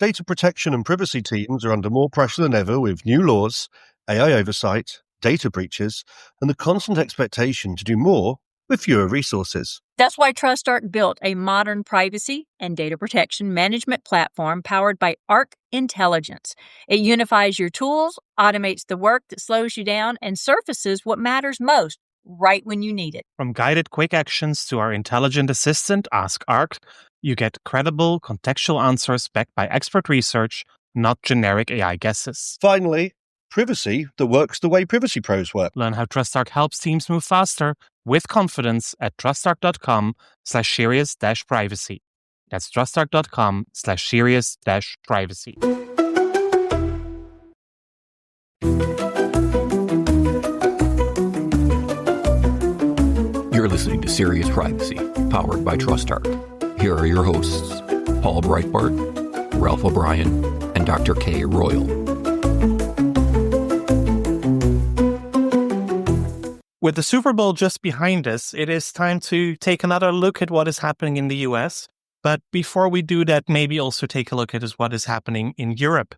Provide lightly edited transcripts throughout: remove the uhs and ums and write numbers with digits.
Data protection and privacy teams are under more pressure than ever with new laws, AI oversight, data breaches, and the constant expectation to do more with fewer resources. That's why TrustArc built a modern privacy and data protection management platform powered by Arc Intelligence. It unifies your tools, automates the work that slows you down, and surfaces what matters most right when you need it. From guided quick actions to our intelligent assistant, Ask Arc, you get credible, contextual answers backed by expert research, not generic AI guesses. Finally, privacy that works the way privacy pros work. Learn how TrustArc helps teams move faster with confidence at trustarc.com/serious-privacy. That's trustarc.com/serious-privacy. You're listening to Serious Privacy, powered by TrustArc. Here are your hosts, Paul Breitbart, Ralph O'Brien, and Dr. Kay Royal. With the Super Bowl just behind us, it is time to take another look at what is happening in the US. But before we do that, maybe also take a look at what is happening in Europe.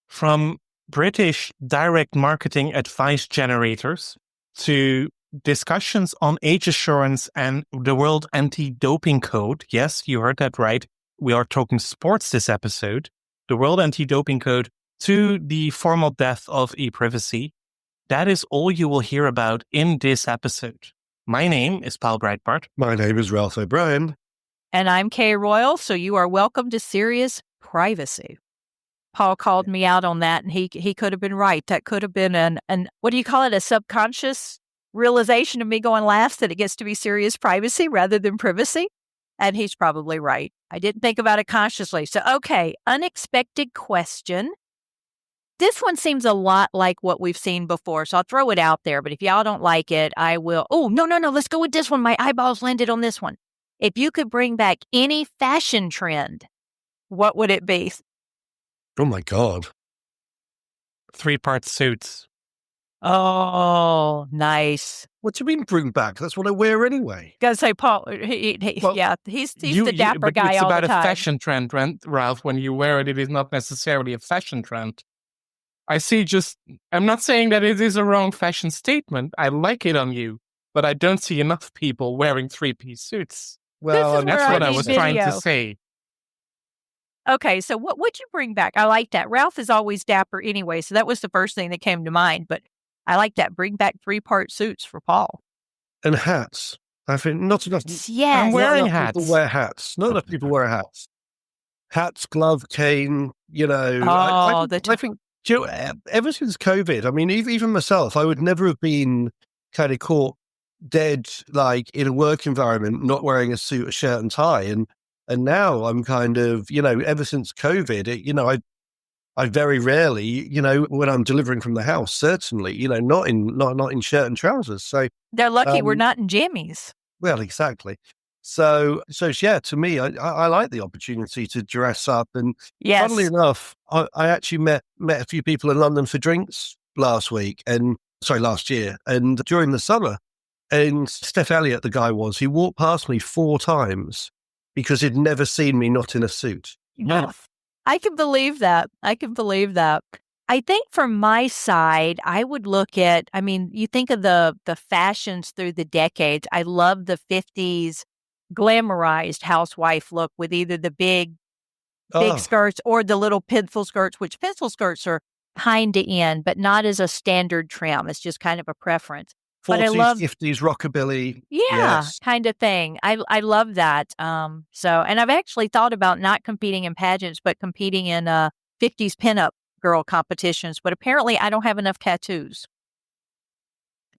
From British direct marketing advice generators to discussions on age assurance and the World Anti-Doping Code. Yes, you heard that right. We are talking sports this episode. The World Anti-Doping Code to the formal death of e-privacy. That is all you will hear about in this episode. My name is Paul Breitbart. My name is Ralph O'Brien. And I'm Kay Royal, so you are welcome to Serious Privacy. Paul called me out on that, and he could have been right. That could have been an what do you call it, a subconscious realization of me going last, that it gets to be serious privacy rather than privacy. And he's probably right. I didn't think about it consciously. So, okay, unexpected question. This one seems a lot like what we've seen before, so I'll throw it out there. But if y'all don't like it, I will. Oh, no. Let's go with this one. My eyeballs landed on this one. If you could bring back any fashion trend, what would it be? Oh, my God. 3-part suits. Oh, nice. What do you mean bring back? That's what I wear anyway. Gotta say, Paul, he's the dapper guy it's all the time. It's about a fashion trend, Ralph. When you wear it, it is not necessarily a fashion trend. I'm not saying that it is a wrong fashion statement. I like it on you, but I don't see enough people wearing 3-piece suits. Well, that's what I was trying to say. Okay, so what would you bring back? I like that. Ralph is always dapper anyway, so that was the first thing that came to mind, but I like that. Bring back 3-part suits for Paul. And hats. I think not enough. Yes. I'm wearing hats. People wear hats. Not enough people wear hats. Hats, glove, cane, I think, ever since COVID, I mean, even myself, I would never have been kind of caught dead, like in a work environment, not wearing a suit, a shirt and tie. And now I'm kind of, ever since COVID, I very rarely, when I'm delivering from the house, certainly, not in shirt and trousers. So they're lucky we're not in jammies. Well, exactly. So yeah, to me, I like the opportunity to dress up. And funnily enough, I actually met a few people in London for drinks last year. And during the summer, and Steph Elliott, the guy he walked past me 4 times because he'd never seen me not in a suit. Yeah. I can believe that. I think from my side, I would look at, you think of the fashions through the decades. I love the 50s glamorized housewife look with either the big skirts or the little pencil skirts, which pencil skirts are kind of in, but not as a standard trim. It's just kind of a preference. 40s, but I love 50s rockabilly. Kind of thing. I love that. And I've actually thought about not competing in pageants, but competing in 50s pinup girl competitions. But apparently I don't have enough tattoos.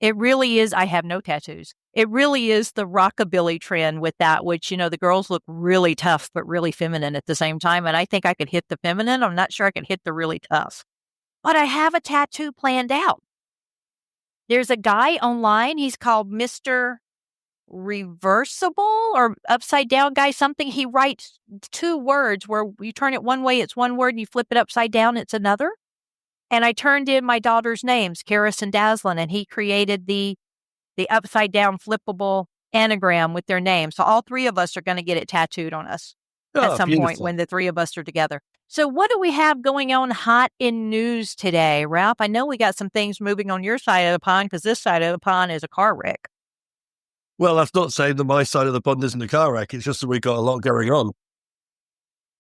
It really is. I have no tattoos. It really is the rockabilly trend with that, which, the girls look really tough, but really feminine at the same time. And I think I could hit the feminine. I'm not sure I could hit the really tough. But I have a tattoo planned out. There's a guy online. He's called Mr. Reversible or Upside Down Guy, something. He writes 2 words where you turn it one way, it's one word, and you flip it upside down, it's another. And I turned in my daughter's names, Karis and Daslin, and he created the upside down flippable anagram with their names. So all 3 of us are going to get it tattooed on us. at Oh, some point beautiful. when the three of us are together. So what do we have going on hot in news today, Ralph? I know we got some things moving on your side of the pond because this side of the pond is a car wreck. Well, that's not saying that my side of the pond isn't a car wreck. It's just that we've got a lot going on.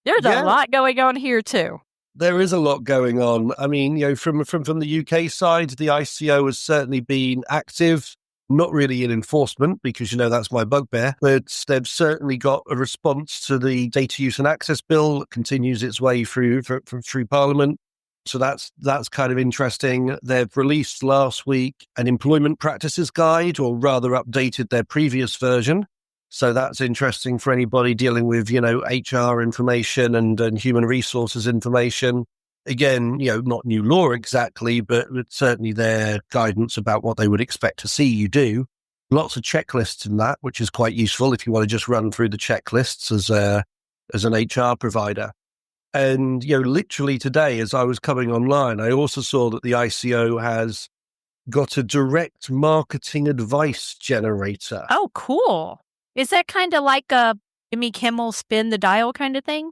There's a Yeah. lot going on here too. There is a lot going on. I mean, from the UK side, the ICO has certainly been active, not really in enforcement because, that's my bugbear, but they've certainly got a response to the Data Use and Access Bill that continues its way through Parliament. So that's kind of interesting. They've released last week an employment practices guide, or rather updated their previous version. So that's interesting for anybody dealing with, HR information and human resources information. Again, not new law exactly, but certainly their guidance about what they would expect to see you do. Lots of checklists in that, which is quite useful if you want to just run through the checklists as an HR provider. And, literally today, as I was coming online, I also saw that the ICO has got a direct marketing advice generator. Oh, cool. Is that kind of like a Jimmy Kimmel spin the dial kind of thing?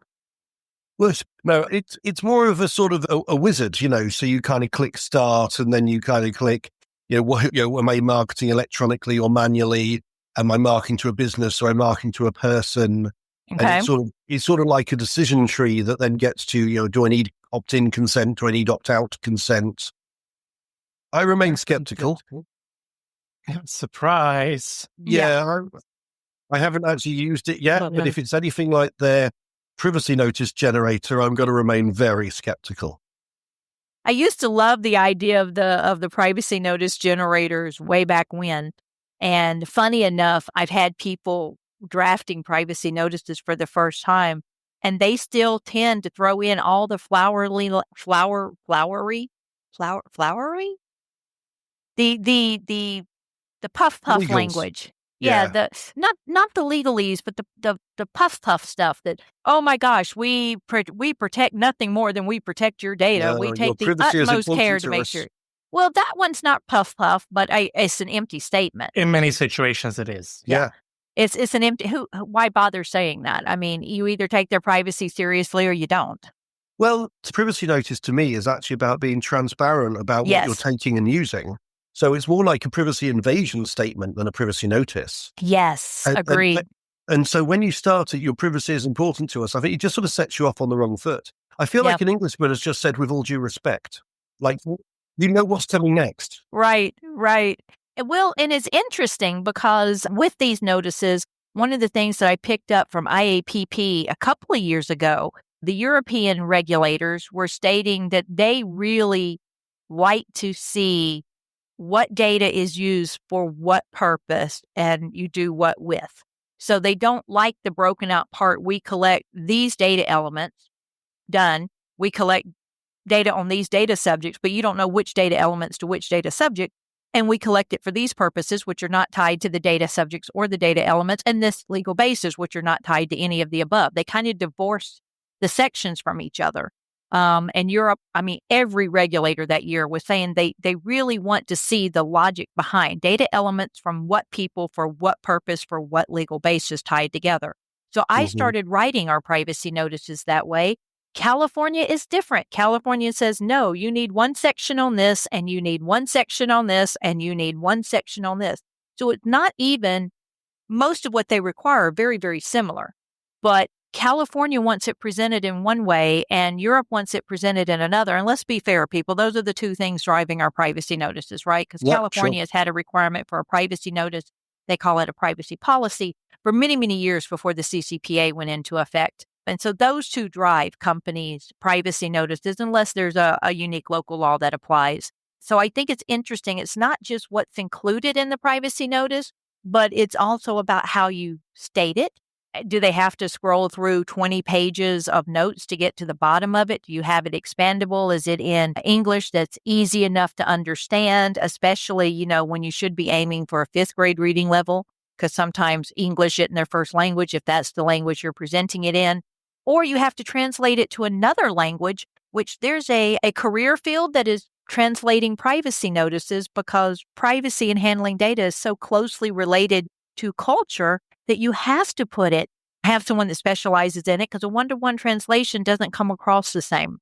Well, no, it's more of a sort of a wizard, so you kind of click start and then you kind of click, am I marketing electronically or manually? Am I marketing to a business or am I marketing to a person? Okay. And it's sort of like a decision tree that then gets to, do I need opt-in consent? Do I need opt-out consent? I remain skeptical. Surprise. Yeah. I haven't actually used it yet, but if it's anything like their privacy notice generator, I'm going to remain very skeptical. I used to love the idea of the privacy notice generators way back when. And funny enough, I've had people drafting privacy notices for the first time, and they still tend to throw in all the flowery, the puff Legals. language. Yeah. The not the legalese, but the puff stuff that, oh my gosh, we protect nothing more than we protect your data. No, we your take the privacy is utmost important care to to make us. sure. Well, that one's not puff, but it's an empty statement. In many situations, it is. Yeah. It's an empty. Why bother saying that? I mean, you either take their privacy seriously or you don't. Well, the privacy notice to me is actually about being transparent about what you're taking and using. So it's more like a privacy invasion statement than a privacy notice. Yes, agreed. And so when you start it, your privacy is important to us. I think it just sort of sets you off on the wrong foot. I feel like an Englishman has just said, with all due respect, like, you know what's coming next. Right. Well, and it's interesting because with these notices, one of the things that I picked up from IAPP a couple of years ago, the European regulators were stating that they really like to see what data is used for what purpose and you do what with. So they don't like the broken out part. We collect these data elements, done. We collect data on these data subjects, but you don't know which data elements to which data subject. And we collect it for these purposes, which are not tied to the data subjects or the data elements, and this legal basis, which are not tied to any of the above. They kind of divorce the sections from each other. And Europe, every regulator that year was saying they really want to see the logic behind data elements from what people, for what purpose, for what legal basis tied together. So I started writing our privacy notices that way. California is different. California says, no, you need one section on this, and you need one section on this, and you need one section on this. So it's not even, most of what they require are very, very similar. But California wants it presented in one way, and Europe wants it presented in another. And let's be fair, people, those are the two things driving our privacy notices, right? Because California has had a requirement for a privacy notice. They call it a privacy policy for many, many years before the CCPA went into effect. And so those two drive companies' privacy notices unless there's a unique local law that applies. So I think it's interesting. It's not just what's included in the privacy notice, but it's also about how you state it. Do they have to scroll through 20 pages of notes to get to the bottom of it? Do you have it expandable? Is it in English that's easy enough to understand, especially, when you should be aiming for a 5th grade reading level? Because sometimes English isn't their first language if that's the language you're presenting it in. Or you have to translate it to another language, which there's a career field that is translating privacy notices because privacy and handling data is so closely related to culture that you have to put it have someone that specializes in it because a one-to-one translation doesn't come across the same.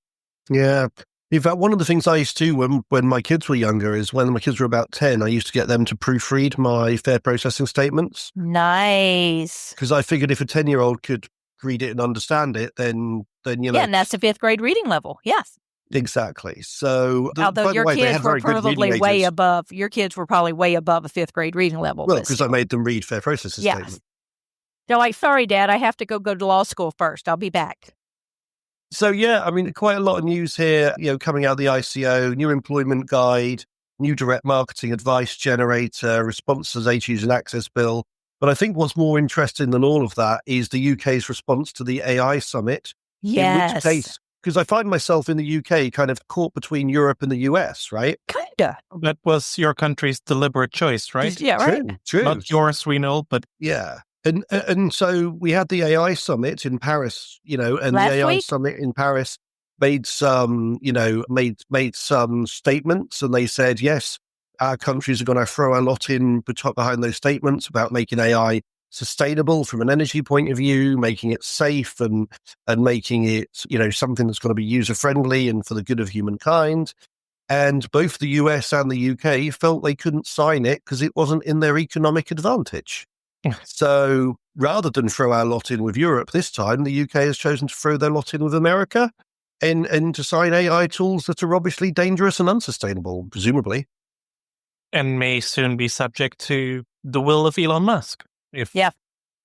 Yeah. In fact, one of the things I used to do when my kids were younger is when my kids were about 10, I used to get them to proofread my fair processing statements. Nice. Because I figured if a 10-year-old could read it and understand it, then you know. Yeah, and that's the 5th grade reading level. Yes. Exactly. So, although your kids were probably way ages. above, your kids were probably way above a 5th grade reading level. Well, because I made them read fair processing statements. They're like, sorry, Dad, I have to go to law school first. I'll be back. So, yeah, I mean, quite a lot of news here, coming out of the ICO, new employment guide, new direct marketing advice generator, responses AGs and access bill. But I think what's more interesting than all of that is the UK's response to the AI summit. Yes. In which case, because I find myself in the UK kind of caught between Europe and the US, right? Kinda. That was your country's deliberate choice, right? Yeah, right. True. Not yours, we know, but yeah. And so we had the AI summit in Paris, and Last the AI week? summit in Paris made some, made some statements, and they said, yes, our countries are going to throw a lot in behind those statements about making AI sustainable from an energy point of view, making it safe and making it, something that's going to be user friendly and for the good of humankind. And both the US and the UK felt they couldn't sign it because it wasn't in their economic advantage. So rather than throw our lot in with Europe this time, the UK has chosen to throw their lot in with America and to sign AI tools that are obviously dangerous and unsustainable, presumably. And may soon be subject to the will of Elon Musk, if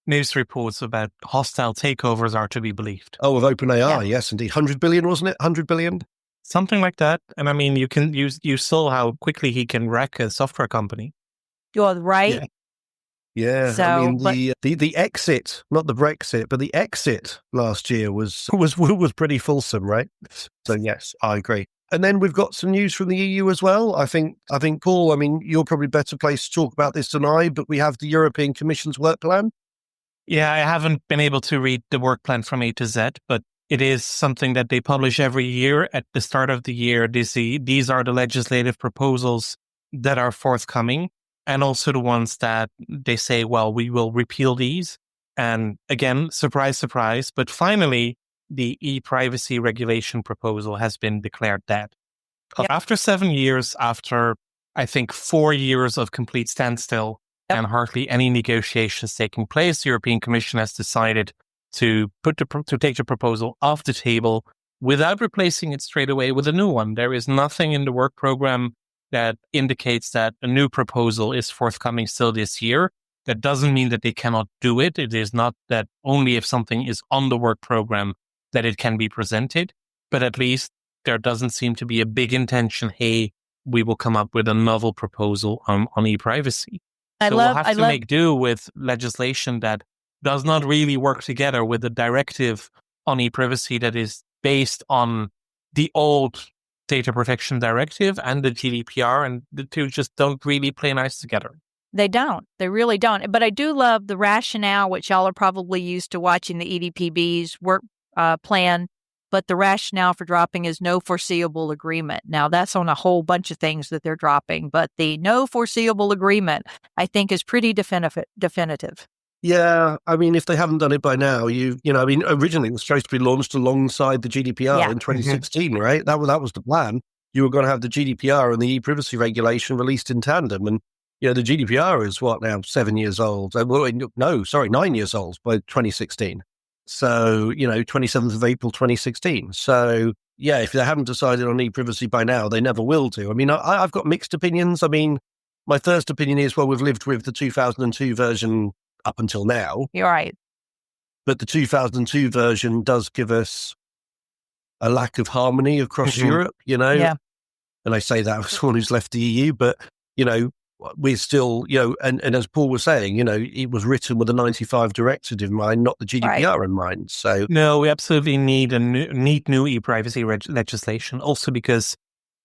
news reports about hostile takeovers are to be believed. Oh, of OpenAI, yes, indeed. 100 billion, wasn't it? 100 billion? Something like that. And I mean, you saw how quickly he can wreck a software company. You're right. Yeah, So, I mean the exit, not the Brexit, but the exit last year was pretty fulsome, right? So yes, I agree. And then we've got some news from the EU as well. I think Paul, I mean, you're probably better placed to talk about this than I, but we have the European Commission's work plan. Yeah, I haven't been able to read the work plan from A to Z, but it is something that they publish every year at the start of the year. These are the legislative proposals that are forthcoming, and also the ones that they say, well, we will repeal these. And again, surprise, surprise. But finally, the e-privacy regulation proposal has been declared dead. Yep. After 7 years, after I think 4 years of complete standstill and hardly any negotiations taking place, the European Commission has decided to take the proposal off the table without replacing it straight away with a new one. There is nothing in the work program that indicates that a new proposal is forthcoming still this year. That doesn't mean that they cannot do it. It is not that only if something is on the work program that it can be presented, but at least there doesn't seem to be a big intention, hey, we will come up with a novel proposal on e-privacy. We'll have to make do with legislation that does not really work together with the directive on e-privacy that is based on the old Data Protection Directive and the GDPR, and the two just don't really play nice together. They don't. They really don't. But I do love the rationale, which y'all are probably used to watching the EDPB's work plan, but the rationale for dropping is no foreseeable agreement. Now, that's on a whole bunch of things that they're dropping, but the no foreseeable agreement, I think, is pretty definitive. Yeah, I mean, if they haven't done it by now, originally it was supposed to be launched alongside the GDPR in 2016, right? That was the plan. You were going to have the GDPR and the e-privacy regulation released in tandem. And, the GDPR is what now, 7 years old? 9 years old by 2016. So, 27th of April, 2016. So, yeah, if they haven't decided on e-privacy by now, they never will do. I mean, I've got mixed opinions. I mean, my first opinion is, well, we've lived with the 2002 version up until now. You're right. But the 2002 version does give us a lack of harmony across Europe, Yeah. And I say that as someone who's left the EU, but, we're still, and as Paul was saying, it was written with the 95 directive in mind, not the GDPR in mind. So no, we absolutely need new e-privacy legislation, also because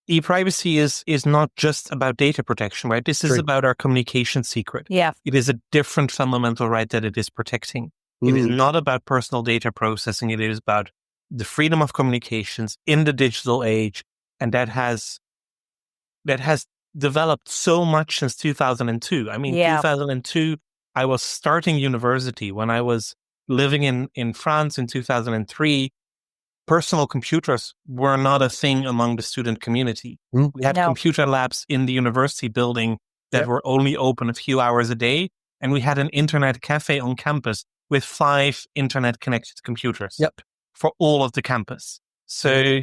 e-privacy is not just about data protection, right? This is about our communication secret. Yeah. It is a different fundamental right that it is protecting. It is not about personal data processing. It is about the freedom of communications in the digital age. And that has developed so much since 2002. I mean, 2002, I was starting university when I was living in France in 2003, personal computers were not a thing among the student community. We had No. computer labs in the university building that were only open a few hours a day. And we had an internet cafe on campus with 5 internet connected computers for all of the campus. So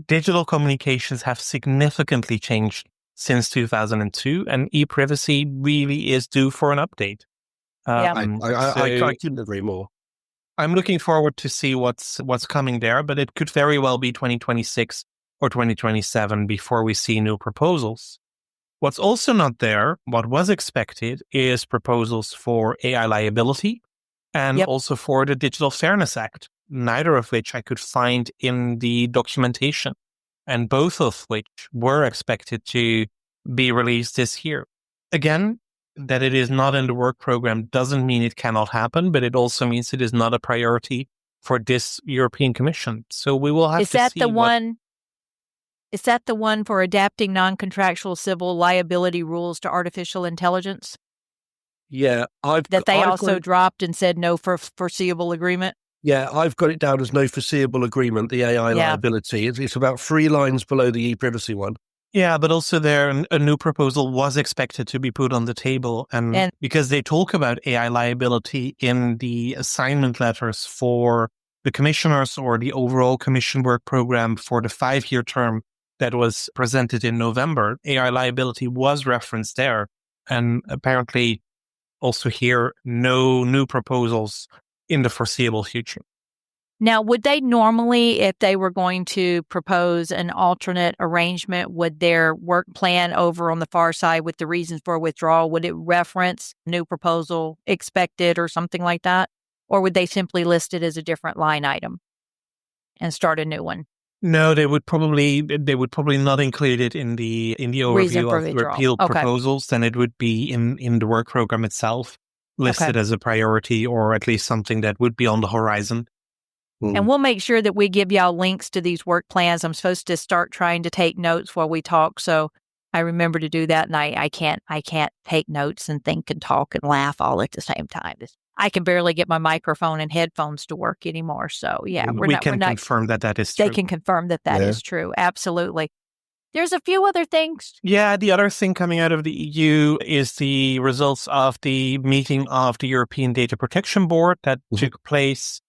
digital communications have significantly changed since 2002, and e-privacy really is due for an update. I couldn't agree more. I'm looking forward to see what's coming there, but it could very well be 2026 or 2027 before we see new proposals. What's also not there, what was expected, is proposals for AI liability and also for the Digital Fairness Act, neither of which I could find in the documentation, and both of which were expected to be released this year. Again, that it is not in the work program doesn't mean it cannot happen, but it also means it is not a priority for this European Commission. So we will have to see. Is that the one for adapting non-contractual civil liability rules to artificial intelligence? Yeah, I've also dropped and said no for foreseeable agreement. Yeah, I've got it down as no foreseeable agreement, the AI liability. It's about 3 lines below the e-privacy one. Yeah, but also there, a new proposal was expected to be put on the table. And because they talk about AI liability in the assignment letters for the commissioners or the overall commission work program for the 5-year term that was presented in November, AI liability was referenced there. And apparently also here, no new proposals in the foreseeable future. Now, would they normally, if they were going to propose an alternate arrangement, would their work plan over on the far side with the reasons for withdrawal, would it reference new proposal expected or something like that? Or would they simply list it as a different line item and start a new one? No, they would probably not include it in the overview of repeal proposals. Then it would be in the work program itself, listed as a priority or at least something that would be on the horizon. And we'll make sure that we give y'all links to these work plans. I'm supposed to start trying to take notes while we talk, so I remember to do that. And I can't take notes and think and talk and laugh all at the same time. I can barely get my microphone and headphones to work anymore. So yeah, we can confirm that is true. They can confirm that is true. Absolutely. There's a few other things. Yeah, the other thing coming out of the EU is the results of the meeting of the European Data Protection Board that took place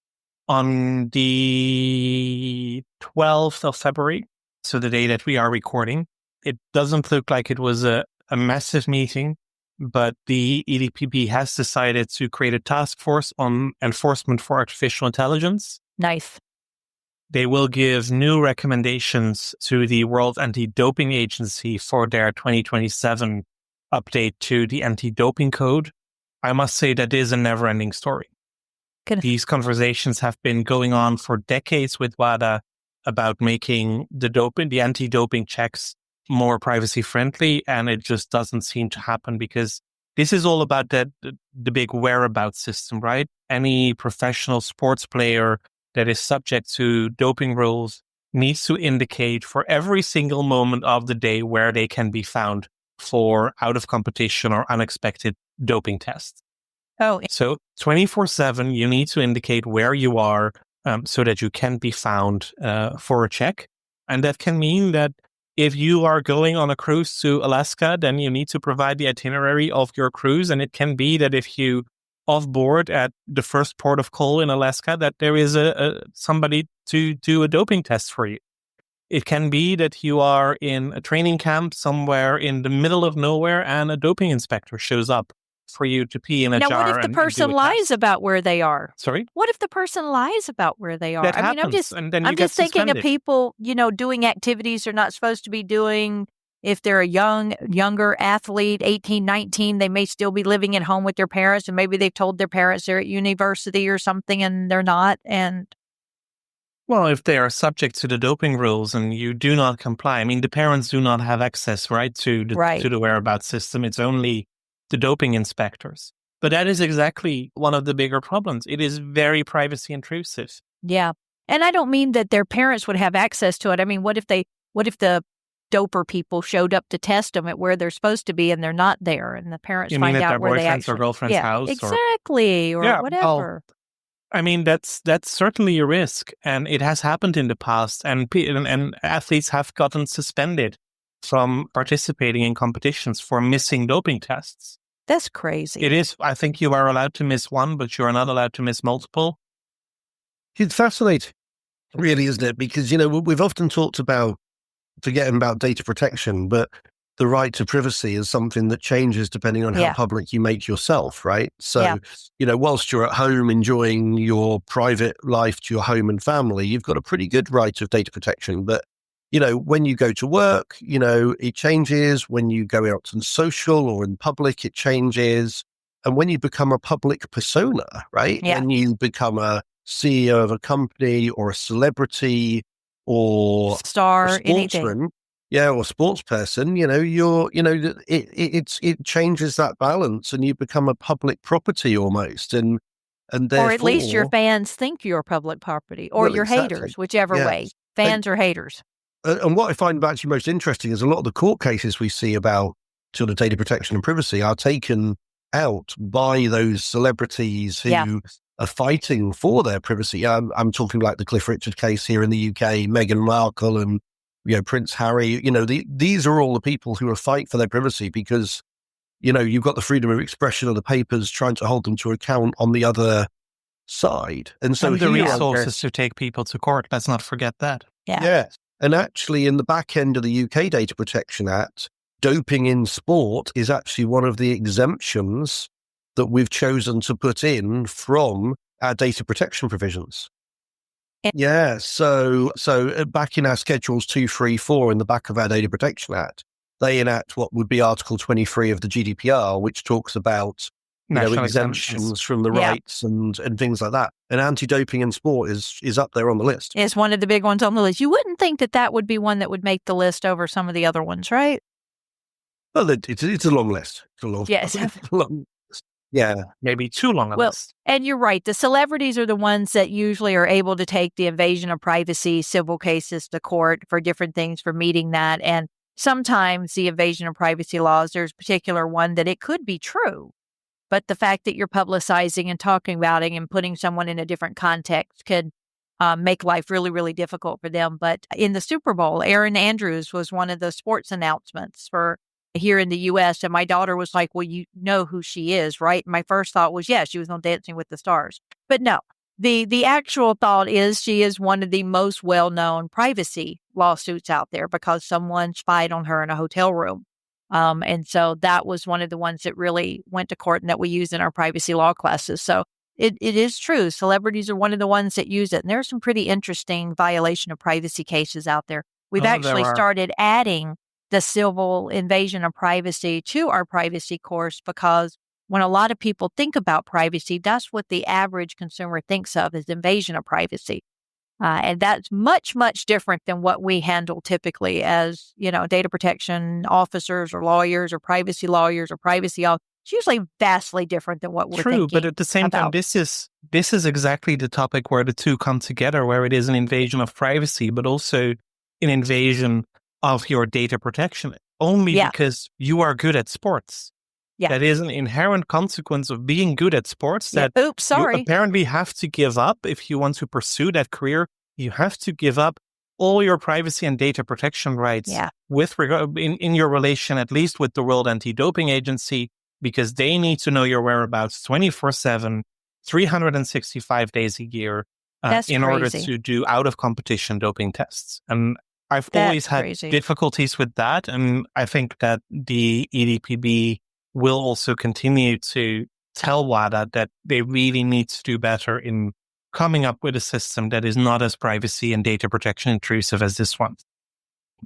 on the 12th of February, so the day that we are recording. It doesn't look like it was a massive meeting, but the EDPB has decided to create a task force on enforcement for artificial intelligence. Nice. They will give new recommendations to the World Anti-Doping Agency for their 2027 update to the anti-doping code. I must say that is a never-ending story. These conversations have been going on for decades with WADA about making the anti-doping checks more privacy friendly, and it just doesn't seem to happen because this is all about the big whereabouts system, right? Any professional sports player that is subject to doping rules needs to indicate for every single moment of the day where they can be found for out of competition or unexpected doping tests. Oh, so 24/7, you need to indicate where you are so that you can be found for a check. And that can mean that if you are going on a cruise to Alaska, then you need to provide the itinerary of your cruise. And it can be that if you off board at the first port of call in Alaska, that there is somebody to do a doping test for you. It can be that you are in a training camp somewhere in the middle of nowhere and a doping inspector shows up for you to pee in a jar. Now, what if the person lies about where they are? Sorry? What if the person lies about where they are? That happens, I'm just thinking of people, doing activities they're not supposed to be doing. If they're a younger athlete, 18, 19, they may still be living at home with their parents, and maybe they've told their parents they're at university or something and they're not. Well, if they are subject to the doping rules and you do not comply, I mean, the parents do not have access, right, to the whereabouts system. It's only the doping inspectors. But that is exactly one of the bigger problems. It is very privacy intrusive. Yeah. And I don't mean that their parents would have access to it. I mean, what if the doper people showed up to test them at where they're supposed to be and they're not there. And the parents You mean find at out their where they boyfriend's or actually... girlfriend's house? Exactly. Or Yeah, whatever. I mean, that's certainly a risk, and it has happened in the past, and athletes have gotten suspended from participating in competitions for missing doping tests. That's crazy. It is. I think you are allowed to miss one, but you are not allowed to miss multiple. It's fascinating, really, isn't it? Because, we've often talked about forgetting about data protection, but the right to privacy is something that changes depending on how public you make yourself, right? So, whilst you're at home enjoying your private life to your home and family, you've got a pretty good right of data protection. But, when you go to work, it changes. When you go out on social or in public, it changes. And when you become a public persona, right? Yeah. When you become a CEO of a company or a celebrity or star, a sportsman, or sports person, it changes that balance and you become a public property almost. And therefore, or at least your fans think you're public property, or your haters, whichever way, fans or haters. And what I find actually most interesting is a lot of the court cases we see about sort of data protection and privacy are taken out by those celebrities who are fighting for their privacy. I'm talking like the Cliff Richard case here in the UK, Meghan Markle and Prince Harry. These are all the people who are fighting for their privacy because you've got the freedom of expression of the papers trying to hold them to account on the other side, and so the resources to take people to court. Let's not forget that. Yeah. And actually, in the back end of the UK Data Protection Act, doping in sport is actually one of the exemptions that we've chosen to put in from our data protection provisions. So back in our Schedules 2, 3, 4 in the back of our Data Protection Act, they enact what would be Article 23 of the GDPR, which talks about exemptions from the rights and things like that. And anti-doping in sport is up there on the list. It's one of the big ones on the list. You wouldn't think that would be one that would make the list over some of the other ones, right? Well, it's a long list. It's a long, long list. Yeah, maybe too long a list. And you're right. The celebrities are the ones that usually are able to take the invasion of privacy civil cases to court for different things for meeting that. And sometimes the invasion of privacy laws, there's a particular one that it could be true. But the fact that you're publicizing and talking about it and putting someone in a different context could make life really, really difficult for them. But in the Super Bowl, Erin Andrews was one of the sports announcements for here in the U.S. And my daughter was like, well, you know who she is, right? And my first thought was, she was on Dancing with the Stars. But no, the actual thought is she is one of the most well-known privacy lawsuits out there because someone spied on her in a hotel room. And so that was one of the ones that really went to court and that we use in our privacy law classes. So it is true. Celebrities are one of the ones that use it. And there are some pretty interesting violation of privacy cases out there. We've actually started adding the civil invasion of privacy to our privacy course because when a lot of people think about privacy, that's what the average consumer thinks of as invasion of privacy. And that's much, much different than what we handle typically as, data protection officers or lawyers or privacy lawyers or privacy. It's usually vastly different than what we're thinking. True, but at the same time, this is exactly the topic where the two come together, where it is an invasion of privacy, but also an invasion of your data protection, only because you are good at sports. Yeah. That is an inherent consequence of being good at sports that you apparently have to give up if you want to pursue that career. You have to give up all your privacy and data protection rights with regard in your relation, at least with the World Anti-Doping Agency, because they need to know your whereabouts 24/7, 365 days a year in order to do out of competition doping tests. And I've always had difficulties with that. And I think that the EDPB will also continue to tell WADA that they really need to do better in coming up with a system that is not as privacy and data protection intrusive as this one.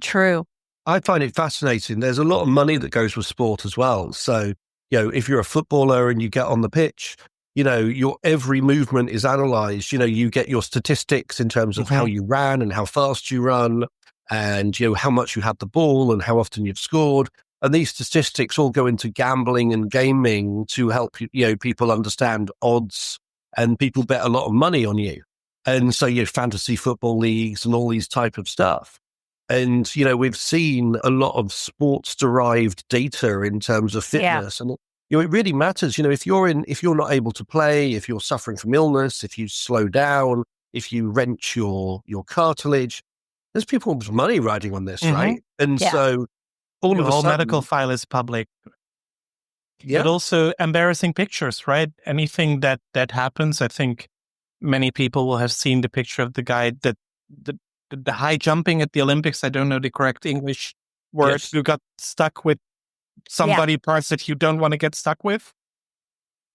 True. I find it fascinating. There's a lot of money that goes with sport as well. So, if you're a footballer and you get on the pitch, your every movement is analyzed. You get your statistics in terms of how you ran and how fast you run and, how much you had the ball and how often you've scored. And these statistics all go into gambling and gaming to help people understand odds, and people bet a lot of money on you. And so fantasy football leagues and all these type of stuff. And, we've seen a lot of sports-derived data in terms of fitness. And, it really matters. If you're not able to play, if you're suffering from illness, if you slow down, if you wrench your cartilage, there's people's money riding on this, right? And so all the of a whole sudden, medical file is public. Yeah. But also embarrassing pictures, right? Anything that happens, I think many people will have seen the picture of the guy that the high jumping at the Olympics. I don't know the correct English word. Yes. Who got stuck with somebody parts that you don't want to get stuck with.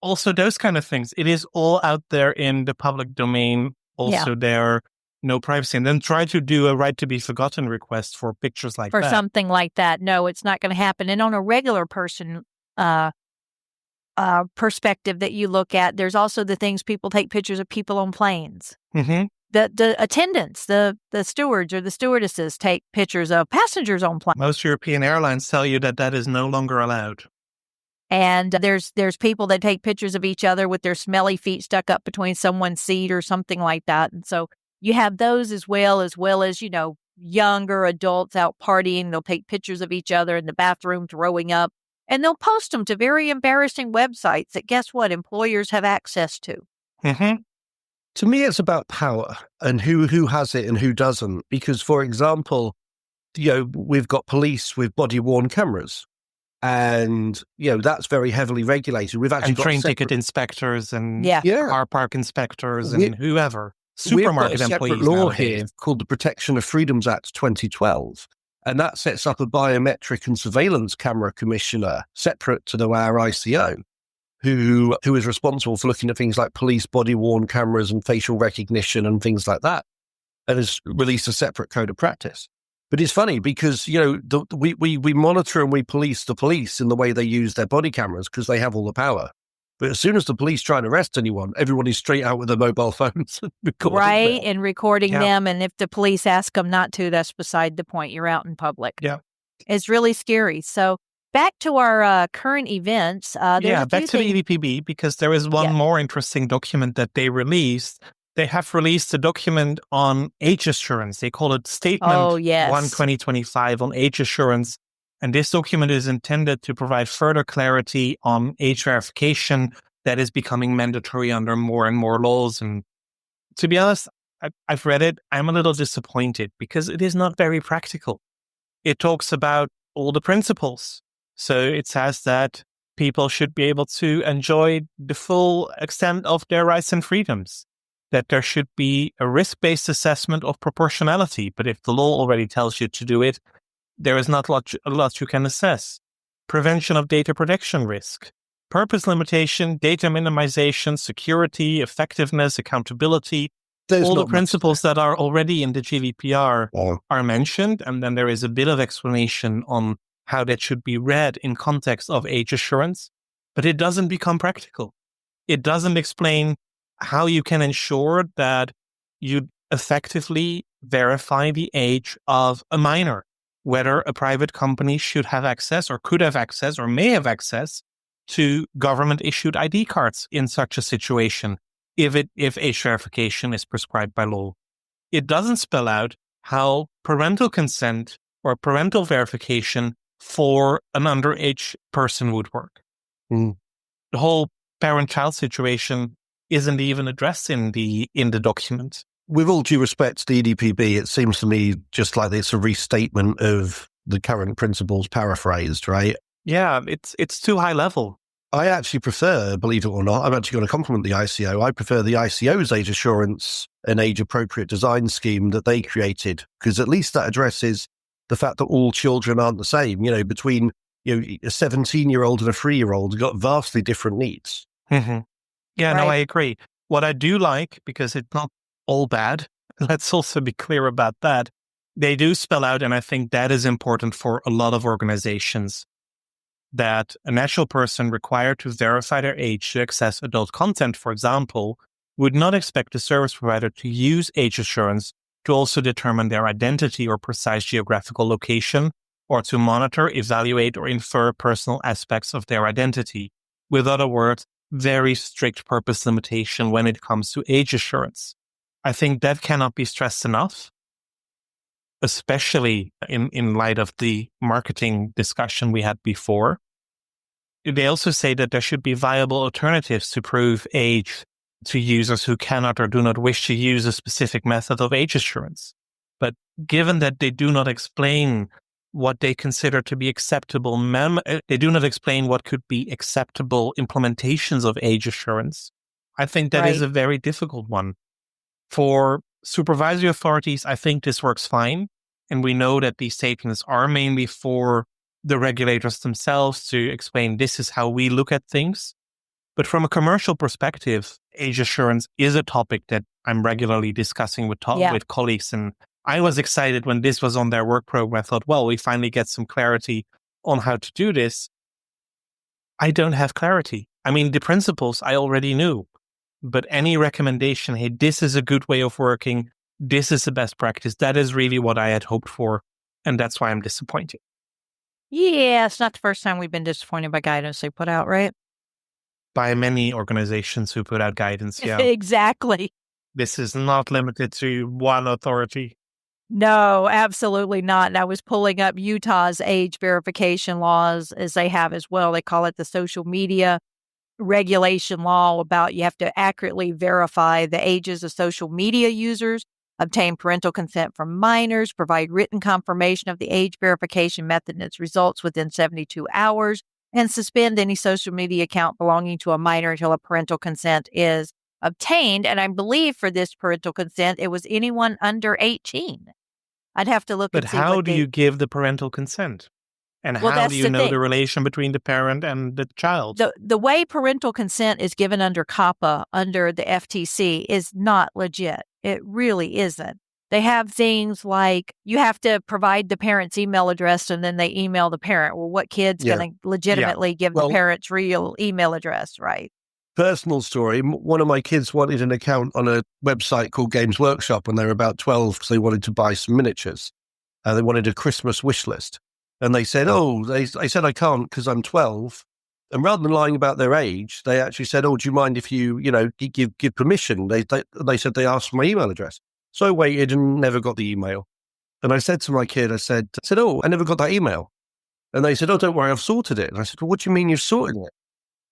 Also, those kind of things. It is all out there in the public domain. Also, there no privacy, and then try to do a right to be forgotten request for pictures like for that. something like that. No, it's not going to happen. And on a regular person perspective that you look at, there's also the things people take pictures of people on planes. Mm-hmm. The attendants, the stewards or the stewardesses take pictures of passengers on planes. Most European airlines tell you that is no longer allowed. And there's people that take pictures of each other with their smelly feet stuck up between someone's seat or something like that. And so you have those as well as younger adults out partying. They'll take pictures of each other in the bathroom throwing up, and they'll post them to very embarrassing websites that, guess what, employers have access to. Mm-hmm. To me, it's about power and who has it and who doesn't. Because, for example, we've got police with body-worn cameras. And, that's very heavily regulated. We've actually got train ticket inspectors and car park inspectors and whoever. We've Supermarket got a separate employees law nowadays. here called the Protection of Freedoms Act 2012. And that sets up a biometric and surveillance camera commissioner separate to our ICO, who is responsible for looking at things like police body-worn cameras and facial recognition and things like that, and has released a separate code of practice. But it's funny because, we monitor and we police the police in the way they use their body cameras because they have all the power. But as soon as the police try and arrest anyone, everybody's straight out with their mobile phones. And recording them. And if the police ask them not to, that's beside the point. You're out in public. Yeah. It's really scary. So back to our current events. Back to the EDPB, because there is one more interesting document that they released. They have released a document on age assurance. They call it Statement 1/2025 on age assurance. And this document is intended to provide further clarity on age verification that is becoming mandatory under more and more laws. And to be honest, I've read it. I'm a little disappointed because it is not very practical. It talks about all the principles. So it says that people should be able to enjoy the full extent of their rights and freedoms, that there should be a risk-based assessment of proportionality. But if the law already tells you to do it, there is not a lot you can assess. Prevention of data protection risk, purpose limitation, data minimization, security, effectiveness, accountability. All the principles that are already in the GDPR are mentioned. And then there is a bit of explanation on how that should be read in context of age assurance. But it doesn't become practical. It doesn't explain how you can ensure that you effectively verify the age of a minor, whether a private company should have access or could have access or may have access to government-issued ID cards in such a situation, if age verification is prescribed by law. It doesn't spell out how parental consent or parental verification for an underage person would work. The whole parent-child situation isn't even addressed in the document. With all due respect to the EDPB, it seems to me just like it's a restatement of the current principles paraphrased, right? Yeah, it's too high level. I actually prefer, believe it or not, I'm actually going to compliment the ICO. I prefer the ICO's age assurance and age-appropriate design scheme that they created, because at least that addresses the fact that all children aren't the same. Between a 17-year-old and a 3-year-old, you've got vastly different needs. Mm-hmm. Yeah, right. No, I agree. What I do like, because it's not all bad, let's also be clear about that, they do spell out, and I think that is important for a lot of organizations, that a natural person required to verify their age to access adult content, for example, would not expect the service provider to use age assurance to also determine their identity or precise geographical location, or to monitor, evaluate, or infer personal aspects of their identity. With other words, very strict purpose limitation when it comes to age assurance. I think that cannot be stressed enough. especially in light of the marketing discussion we had before. They also say that there should be viable alternatives to prove age to users who cannot or do not wish to use a specific method of age assurance. But given that they do not explain what they consider to be acceptable, they do not explain what could be acceptable implementations of age assurance, I think that is a very difficult one. For supervisory authorities, I think this works fine. And we know that these statements are mainly for the regulators themselves to explain this is how we look at things. But from a commercial perspective, age assurance is a topic that I'm regularly discussing with colleagues. And I was excited when this was on their work program. I thought, well, we finally get some clarity on how to do this. I don't have clarity. I mean, the principles I already knew, but any recommendation, hey, this is a good way of working, this is the best practice, that is really what I had hoped for. And that's why I'm disappointed. Yeah, it's not the first time we've been disappointed by guidance they put out, right? By many organizations who put out guidance, yeah. Exactly. This is not limited to one authority. No, absolutely not. And I was pulling up Utah's age verification laws, as they have as well. They call it the social media regulation law, about you have to accurately verify the ages of social media users, obtain parental consent from minors, provide written confirmation of the age verification method and its results within 72 hours, and suspend any social media account belonging to a minor until a parental consent is obtained. And I believe for this parental consent, it was anyone under 18. I'd have to look but and see. But how do you give the parental consent? And how do you know the relation between the parent and the child? The way parental consent is given under COPPA, under the FTC, is not legit. It really isn't. They have things like you have to provide the parent's email address and then they email the parent. Well, what kid's going to legitimately give the parent's real email address, right? Personal story. One of my kids wanted an account on a website called Games Workshop when they were about 12 because they wanted to buy some miniatures. They wanted a Christmas wish list. And they said, I said I can't because I'm 12. And rather than lying about their age, they actually said, do you mind if you give permission? They said they asked for my email address. So I waited and never got the email. And I said to my kid, I said, I never got that email. And they said, don't worry, I've sorted it. And I said, well, what do you mean you've sorted it?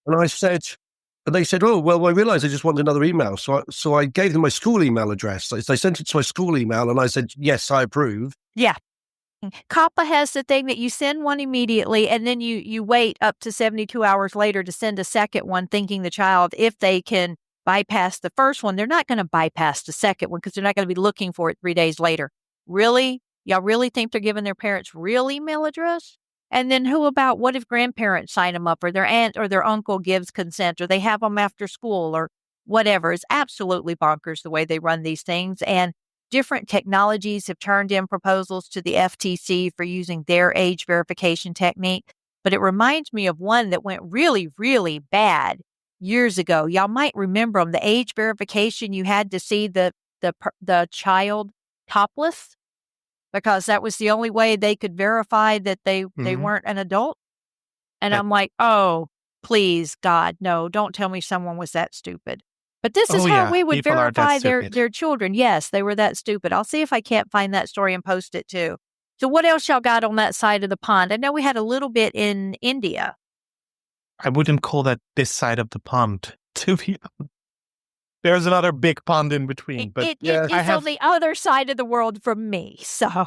And they said, I realized I just wanted another email. So I gave them my school email address. They sent it to my school email and I said, yes, I approve. Yeah. COPPA has the thing that you send one immediately and then you wait up to 72 hours later to send a second one, thinking the child, if they can bypass the first one, they're not going to bypass the second one because they're not going to be looking for it 3 days later. Really? Y'all really think they're giving their parents' real email address? And then what if grandparents sign them up or their aunt or their uncle gives consent or they have them after school or whatever? It's absolutely bonkers the way they run these things. And different technologies have turned in proposals to the FTC for using their age verification technique. But it reminds me of one that went really, really bad years ago. Y'all might remember them. The age verification, you had to see the child topless because that was the only way they could verify that they weren't an adult. And I'm like, oh, please, God, no, don't tell me someone was that stupid. But this is how we would People verify their children. Yes, they were that stupid. I'll see if I can't find that story and post it too. So what else y'all got on that side of the pond? I know we had a little bit in India. I wouldn't call that this side of the pond, to be honest. There's another big pond in between. But it's on the other side of the world from me, so...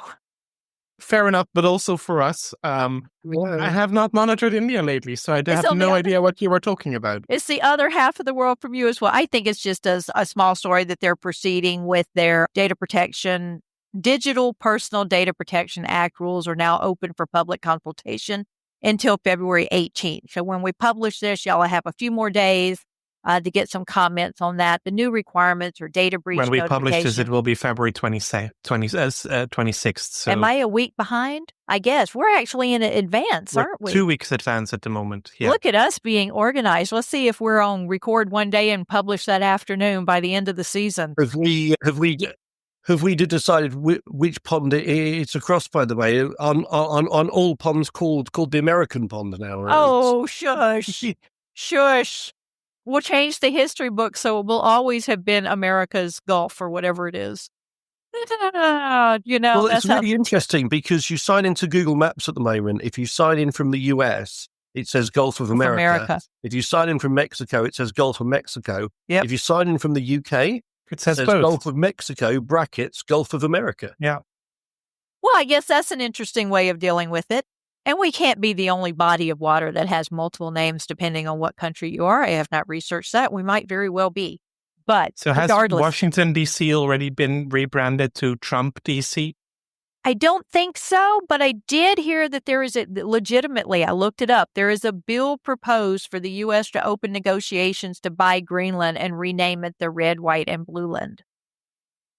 Fair enough, but also for us, I have not monitored India lately, so I have no idea what you were talking about. It's the other half of the world from you as well. I think it's just a small story that they're proceeding with their data protection. Digital Personal Data Protection Act rules are now open for public consultation until February 18th. So when we publish this, y'all have a few more days to get some comments on that. The new requirements or data breach When we publish this, it will be February 26th. So. Am I a week behind? I guess. We're actually in advance, aren't we? 2 weeks advance at the moment. Yeah. Look at us being organized. Let's see if we're on record one day and publish that afternoon by the end of the season. Have we decided which pond it's across, by the way, on all ponds called the American pond now? Right? Oh, shush. Shush. We'll change the history book so it will always have been America's Gulf or whatever it is. Well, it's that's how. really interesting because you sign into Google Maps at the moment. If you sign in from the US, it says Gulf of America. America. If you sign in from Mexico, it says Gulf of Mexico. Yep. If you sign in from the UK, It says says both. Gulf of Mexico, brackets, Gulf of America. Yeah. Well, I guess that's an interesting way of dealing with it. And we can't be the only body of water that has multiple names depending on what country you are. I have not researched that. We might very well be. But So has regardless, Washington, D.C. already been rebranded to Trump, D.C.? I don't think so, but I did hear that there is legitimately, I looked it up, there is a bill proposed for the U.S. to open negotiations to buy Greenland and rename it the Red, White, and Blue Land.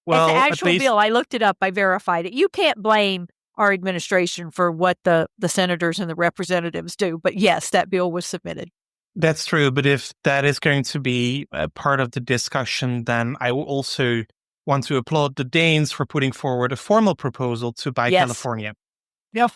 Well, it's an at actual least bill. I looked it up. I verified it. You can't blame our administration for what the senators and the representatives do. But yes, that bill was submitted. that's true. But if that is going to be a part of the discussion, then I will also want to applaud the Danes for putting forward a formal proposal to buy Yes. California, Yeah.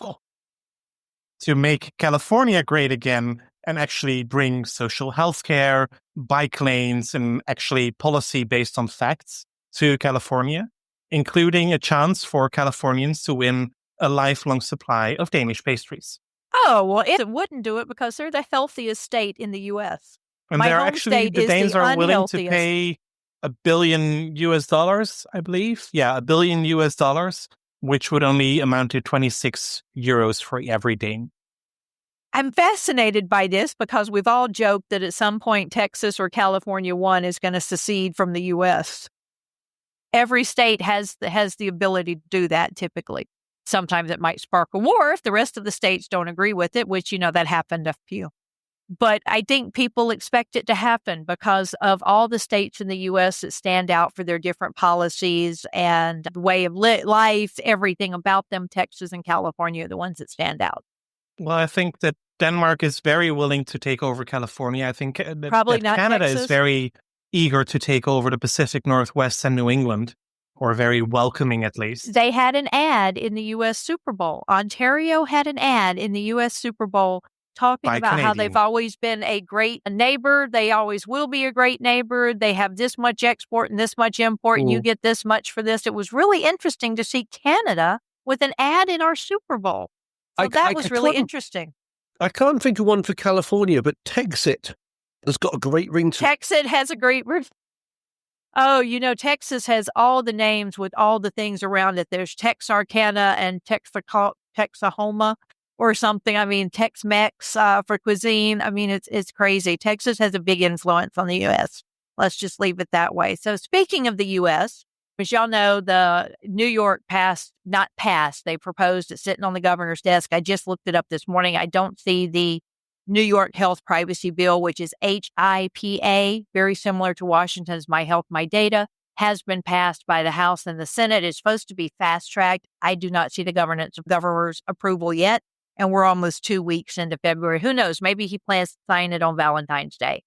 to make California great again and actually bring social health care, bike lanes, and actually policy based on facts to California, including a chance for Californians to win a lifelong supply of Danish pastries. Oh, well, it wouldn't do it because they're the healthiest state in the U.S. And My they're home actually, state the is the Danes are willing to unhealthiest. pay $1 billion, I believe. Yeah, $1 billion, which would only amount to 26 euros for every Dane. I'm fascinated by this because we've all joked that at some point Texas or California one is going to secede from the U.S. Every state has the ability to do that typically. Sometimes it might spark a war if the rest of the states don't agree with it, which, that happened a few. But I think people expect it to happen because of all the states in the U.S. that stand out for their different policies and way of life, everything about them. Texas and California are the ones that stand out. Well, I think that Denmark is very willing to take over California. I think that, Probably that not Canada Texas. is very eager to take over the Pacific Northwest and New England, or very welcoming at least. They had an ad in the U.S. Super Bowl. Ontario had an ad in the U.S. Super Bowl talking By about how Canadian. they've always been a great neighbor. They always will be a great neighbor. They have this much export and this much import, and you get this much for this. It was really interesting to see Canada with an ad in our Super Bowl. So that was really interesting. I can't think of one for California, but Texit has got a great ring to it. Texas has a great... Oh, Texas has all the names with all the things around it. There's Texarkana and Texahoma or something. I mean, Tex-Mex for cuisine. I mean, it's crazy. Texas has a big influence on the U.S. Let's just leave it that way. So speaking of the U.S., as y'all know, the New York they proposed it sitting on the governor's desk. I just looked it up this morning. I don't see the New York Health Privacy Bill, which is HIPAA, very similar to Washington's My Health, My Data, has been passed by the House and the Senate. It's supposed to be fast-tracked. I do not see the governor's approval yet, and we're almost 2 weeks into February. Who knows? Maybe he plans to sign it on Valentine's Day.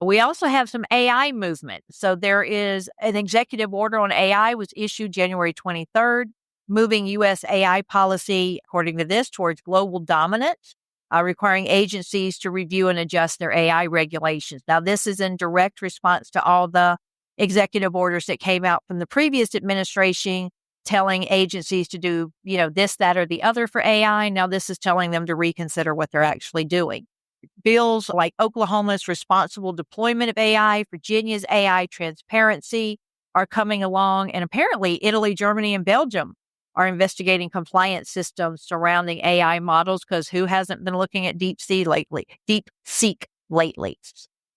We also have some AI movement. So there is an executive order on AI was issued January 23rd, moving U.S. AI policy, according to this, towards global dominance, requiring agencies to review and adjust their AI regulations. Now, this is in direct response to all the executive orders that came out from the previous administration telling agencies to do, this, that, or the other for AI. Now, this is telling them to reconsider what they're actually doing. Bills like Oklahoma's responsible deployment of AI, Virginia's AI transparency are coming along. And apparently Italy, Germany, and Belgium are investigating compliance systems surrounding AI models because who hasn't been looking at DeepSeek lately?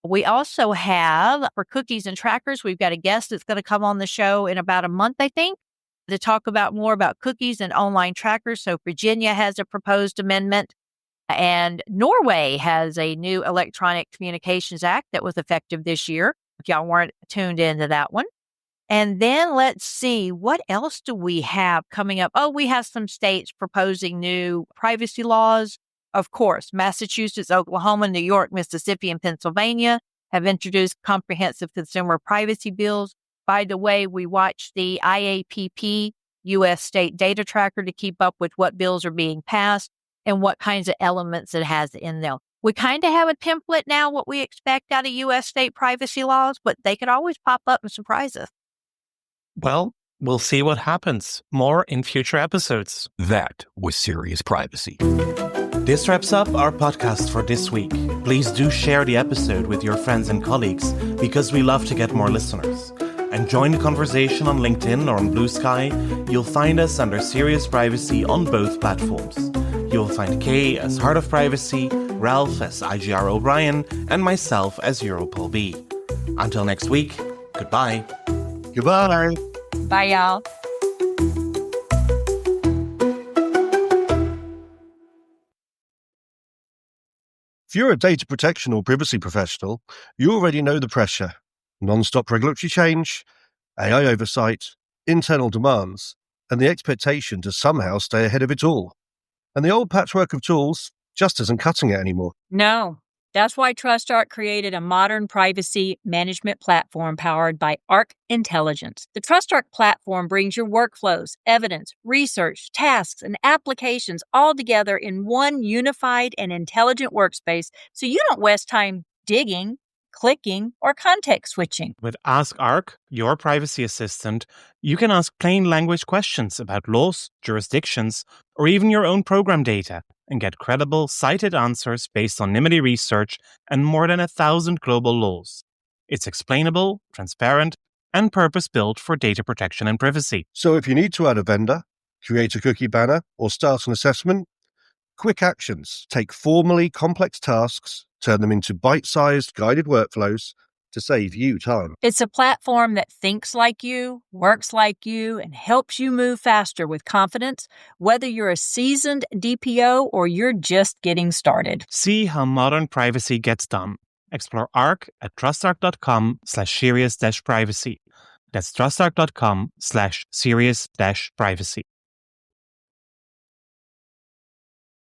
We also have, for cookies and trackers, we've got a guest that's going to come on the show in about a month, I think, to talk about more about cookies and online trackers. So Virginia has a proposed amendment. And Norway has a new Electronic Communications Act that was effective this year, if y'all weren't tuned into that one. And then let's see, what else do we have coming up? Oh, we have some states proposing new privacy laws. Of course, Massachusetts, Oklahoma, New York, Mississippi, and Pennsylvania have introduced comprehensive consumer privacy bills. By the way, we watch the IAPP, U.S. State Data Tracker, to keep up with what bills are being passed and what kinds of elements it has in them. We kind of have a template now, what we expect out of U.S. state privacy laws, but they could always pop up and surprise us. Well, We'll see what happens. More in future episodes. That was Serious Privacy. This wraps up our podcast for this week. Please do share the episode with your friends and colleagues because we love to get more listeners. And join the conversation on LinkedIn or on Blue Sky. You'll find us under Serious Privacy on both platforms. You'll find Kay as Heart of Privacy, Ralph as IGR O'Brien, and myself as Europol B. Until next week, goodbye. Goodbye. Bye, y'all. If you're a data protection or privacy professional, you already know the pressure. Non-stop regulatory change, AI oversight, internal demands, and the expectation to somehow stay ahead of it all. And the old patchwork of tools just isn't cutting it anymore. No, that's why TrustArc created a modern privacy management platform powered by Arc Intelligence. The TrustArc platform brings your workflows, evidence, research, tasks, and applications all together in one unified and intelligent workspace so you don't waste time digging, clicking, or context switching. With Ask Arc, your privacy assistant, you can ask plain language questions about laws, jurisdictions, or even your own program data and get credible, cited answers based on NIMBY research and more than 1,000 global laws. It's explainable, transparent, and purpose-built for data protection and privacy. So if you need to add a vendor, create a cookie banner, or start an assessment, quick actions take formally complex tasks, turn them into bite-sized guided workflows to save you time. It's a platform that thinks like you, works like you, and helps you move faster with confidence, whether you're a seasoned DPO or you're just getting started. See how modern privacy gets done. Explore Arc at trustarc.com/serious-privacy. That's trustarc.com/serious-privacy.